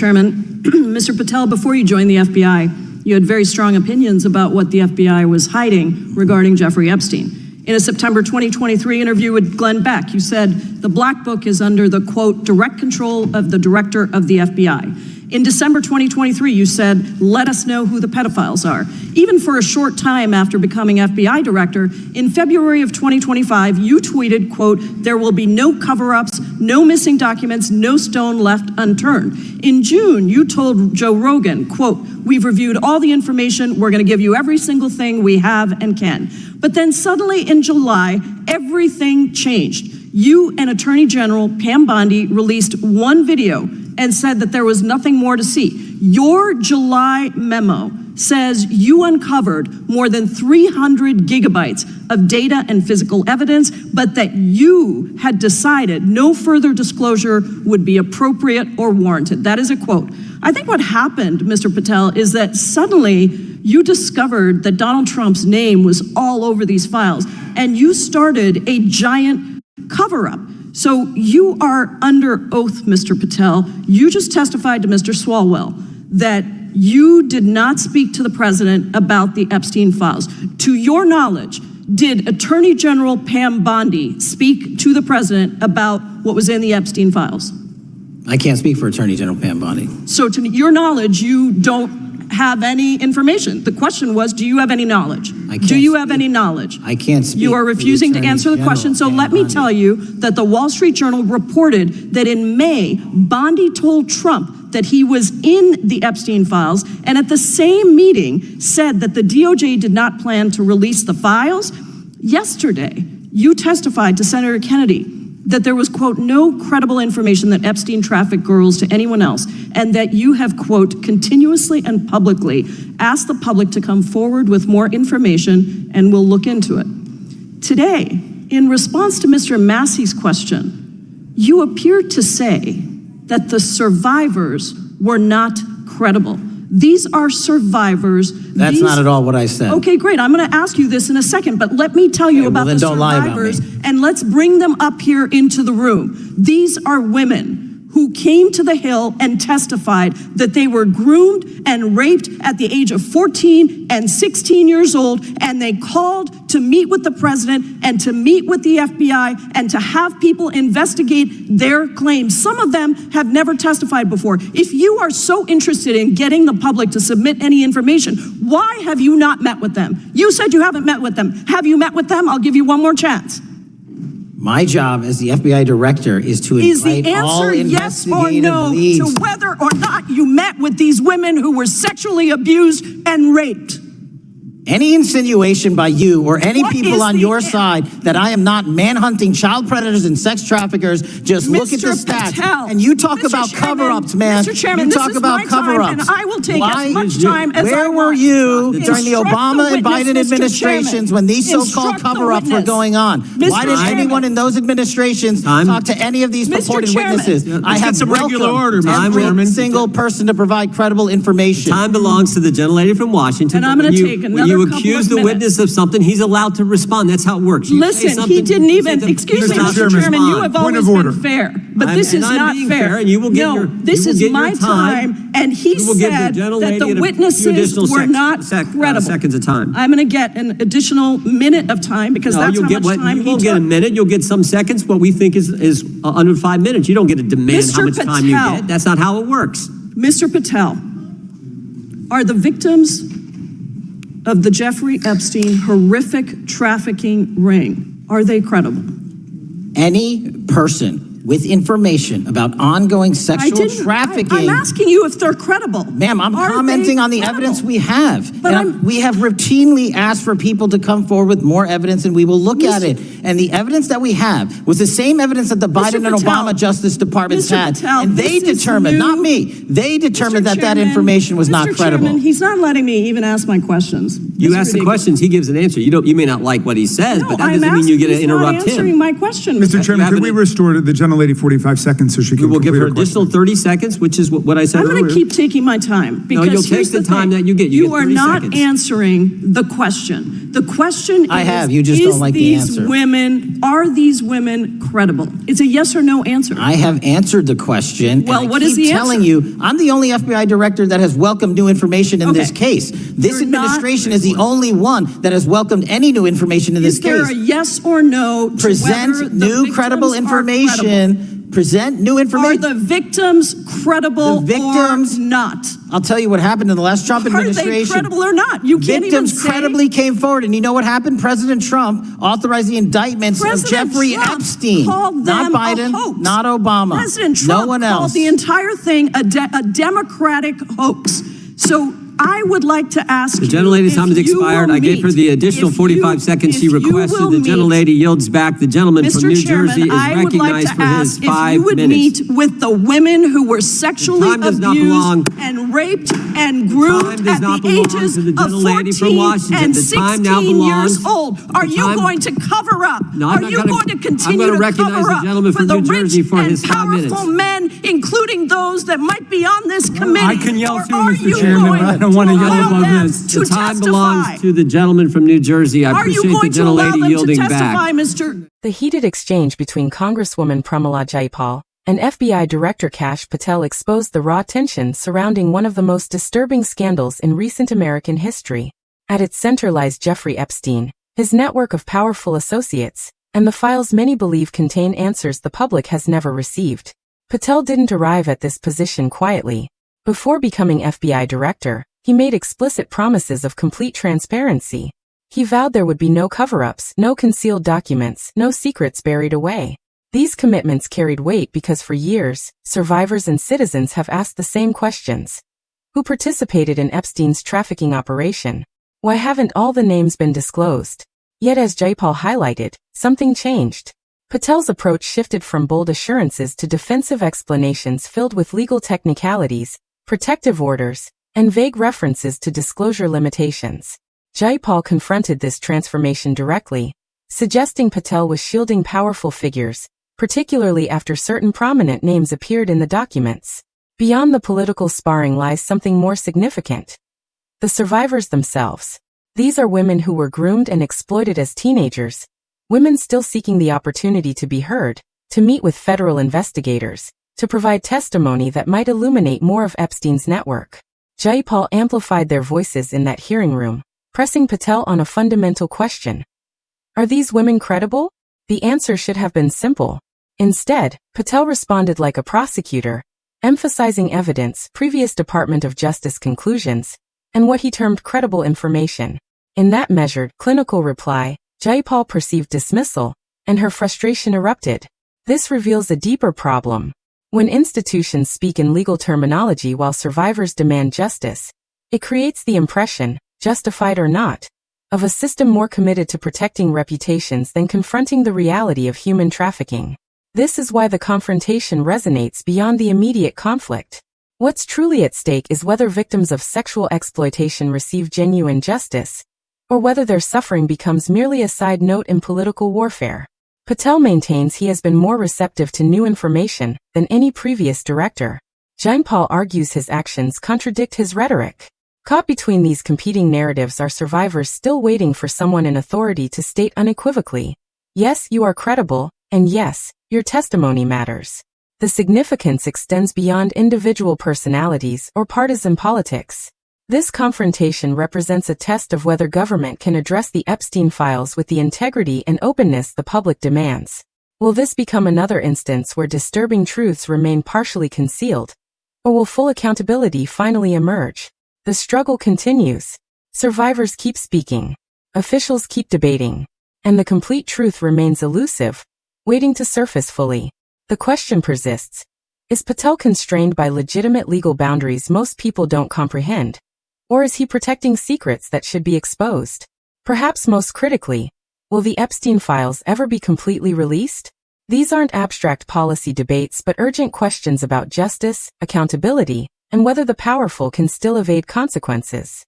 Chairman, Mr. Patel, before you joined the FBI, you had very strong opinions about what the FBI was hiding regarding Jeffrey Epstein. In a September 2023 interview with Glenn Beck, you said the Black Book is under the, quote, direct control of the director of the FBI. In December 2023, you said, let us know who the pedophiles are. Even for a short time after becoming FBI director, in February of 2025, you tweeted, quote, there will be no cover-ups, no missing documents, no stone left unturned. In June, you told Joe Rogan, quote, we've reviewed all the information, we're gonna give you every single thing we have and can. But then suddenly in July, everything changed. You and Attorney General Pam Bondi released one video and said that there was nothing more to see. Your July memo says you uncovered more than 300 gigabytes of data and physical evidence, but that you had decided no further disclosure would be appropriate or warranted. That is a quote. I think what happened, Mr. Patel, is that suddenly you discovered that Donald Trump's name was all over these files, and you started a giant cover-up. So you are under oath, Mr. Patel. You just testified to Mr. Swalwell that you did not speak to the president about the Epstein files. To your knowledge, did Attorney General Pam Bondi speak to the president about what was in the Epstein files? I can't speak for Attorney General Pam Bondi. So to your knowledge, you don't have any information. The question was, do you have any knowledge? Do you have any knowledge? I can't speak. You are refusing to answer the question. So let me tell you that the Wall Street Journal reported that in May, Bondi told Trump that he was in the Epstein files, and at the same meeting said that the DOJ did not plan to release the files. Yesterday, you testified to Senator Kennedy that there was, quote, no credible information that Epstein trafficked girls to anyone else, and that you have, quote, continuously and publicly asked the public to come forward with more information, and we'll look into it. Today, in response to Mr. Massey's question, you appeared to say that the survivors were not credible. These are survivors. That's not at all what I said. Okay, great. I'm going to ask you this in a second, but let me tell you about the survivors, and let's bring them up here into the room. These are women who came to the Hill and testified that they were groomed and raped at the age of 14 and 16 years old, and they called to meet with the president and to meet with the FBI and to have people investigate their claims. Some of them have never testified before. If you are so interested in getting the public to submit any information, why have you not met with them? You said you haven't met with them. Have you met with them? I'll give you one more chance. My job as the FBI director is to invite all investigative leads. To whether or not you met with these women who were sexually abused and raped? Any insinuation by you or any people on your side that I am not manhunting child predators and sex traffickers, just look at the stats. And you talk about cover-ups, man. Mr. Chairman, you talk about cover-ups. And I will take as much time as I want. Where were you during the Obama and Biden administrations when these so-called cover-ups were going on? Why did anyone in those administrations talk to any of these purported witnesses? I have welcomed every single person to provide credible information. Time belongs to the gentlelady from Washington. And I'm going to take another you accuse the witness of something, he's allowed to respond. That's how it works. Listen, he didn't even, excuse me, Mr. Chairman, you have always been fair, but this is not fair. And you will get no, this is my time, and he said that the witnesses were not credible. Seconds of time. I'm going to get an additional minute of time because that's how much time he took. You won't get a minute, you'll get some seconds. What we think is under 5 minutes. You don't get to demand how much time you get. That's not how it works. Mr. Patel, are the victims of the Jeffrey Epstein horrific trafficking ring, are they credible? Any person with information about ongoing sexual trafficking. I'm asking you if they're credible. Ma'am, I'm commenting on the evidence we have. But we have routinely asked for people to come forward with more evidence, and we will look at it. And the evidence that we have was the same evidence that the Biden and Obama Justice Departments had. And they determined, not me, they determined that that information was not credible. Chairman, he's not letting me even ask my questions. You ask the questions, he gives an answer. You may not like what he says, but that doesn't mean you get to interrupt him. He's not answering my question. Mr. Chairman, could we restore the gentlelady 45 seconds so she can complete her question? We will give her additional 30 seconds, which is what I said earlier. I'm going to keep taking my time. Because no, you'll take the time that you get. You are not answering the question. The question is, I have. You just don't like the answer. Are these women credible? It's a yes or no answer. I have answered the question. Well, and what I is keep the telling answer? you, I'm the only FBI director that has welcomed new information in this Okay. case. This You're not- administration is the only one that has welcomed any new information in this Is there case. a yes or no to whether Present the new credible victims are credible? information. Present new Are information. the victims credible The victims- or not? I'll tell you what happened in the last Trump Are they administration. credible or not? You can't even Victims say. credibly came forward, and you know what happened? President Trump authorized the indictments President of Jeffrey Trump Epstein, called not them Biden, a hoax. not Obama, President Trump no one called else. the entire thing a Democratic hoax. So I would like to ask The gentlelady's time has expired. I gave her the additional 45 seconds she requested. The gentlelady yields back. The gentleman from New Jersey is I would like recognized to for his ask 5 if you would minutes. meet with the women who were sexually time does not belong- abused and raped and groomed time does at not the belong ages to the of gentlelady from 14 Washington. and The time now 16 years belongs- old. Are the you time- going to cover up? No, I'm Are not you gonna- going to I'm continue gonna to recognize cover the up gentleman for from the New rich Jersey for and his 5 minutes. powerful men, including those that might be on this committee? I can yell Or too, are Mr. you Chairman, going but I don't wanna to yell allow above them this. to The time testify? belongs to the gentleman from New Jersey. I Are you appreciate the going to allow gentlelady them to yielding testify, back. Mr. The heated exchange between Congresswoman Pramila Jayapal and FBI Director Kash Patel exposed the raw tension surrounding one of the most disturbing scandals in recent American history. At its center lies Jeffrey Epstein, his network of powerful associates, and the files many believe contain answers the public has never received. Patel didn't arrive at this position quietly. Before becoming FBI director, he made explicit promises of complete transparency. He vowed there would be no cover-ups, no concealed documents, no secrets buried away. These commitments carried weight because for years, survivors and citizens have asked the same questions. Who participated in Epstein's trafficking operation? Why haven't all the names been disclosed? Yet as Jayapal highlighted, something changed. Patel's approach shifted from bold assurances to defensive explanations filled with legal technicalities, protective orders, and vague references to disclosure limitations. Jayapal confronted this transformation directly, suggesting Patel was shielding powerful figures, particularly after certain prominent names appeared in the documents. Beyond the political sparring lies something more significant. The survivors themselves. These are women who were groomed and exploited as teenagers, women still seeking the opportunity to be heard, to meet with federal investigators, to provide testimony that might illuminate more of Epstein's network. Jayapal amplified their voices in that hearing room, pressing Patel on a fundamental question. Are these women credible? The answer should have been simple. Instead, Patel responded like a prosecutor, emphasizing evidence, previous Department of Justice conclusions, and what he termed credible information. In that measured, clinical reply, Jayapal perceived dismissal, and her frustration erupted. This reveals a deeper problem. When institutions speak in legal terminology while survivors demand justice, it creates the impression, justified or not, of a system more committed to protecting reputations than confronting the reality of human trafficking. This is why the confrontation resonates beyond the immediate conflict. What's truly at stake is whether victims of sexual exploitation receive genuine justice, or whether their suffering becomes merely a side note in political warfare. Patel maintains he has been more receptive to new information than any previous director. Jayapal argues his actions contradict his rhetoric. Caught between these competing narratives are survivors still waiting for someone in authority to state unequivocally, yes, you are credible, and yes, your testimony matters. The significance extends beyond individual personalities or partisan politics. This confrontation represents a test of whether government can address the Epstein files with the integrity and openness the public demands. Will this become another instance where disturbing truths remain partially concealed? Or will full accountability finally emerge? The struggle continues. Survivors keep speaking. Officials keep debating. And the complete truth remains elusive, waiting to surface fully. The question persists. Is Patel constrained by legitimate legal boundaries most people don't comprehend? Or is he protecting secrets that should be exposed? Perhaps most critically, will the Epstein files ever be completely released? These aren't abstract policy debates but urgent questions about justice, accountability, and whether the powerful can still evade consequences.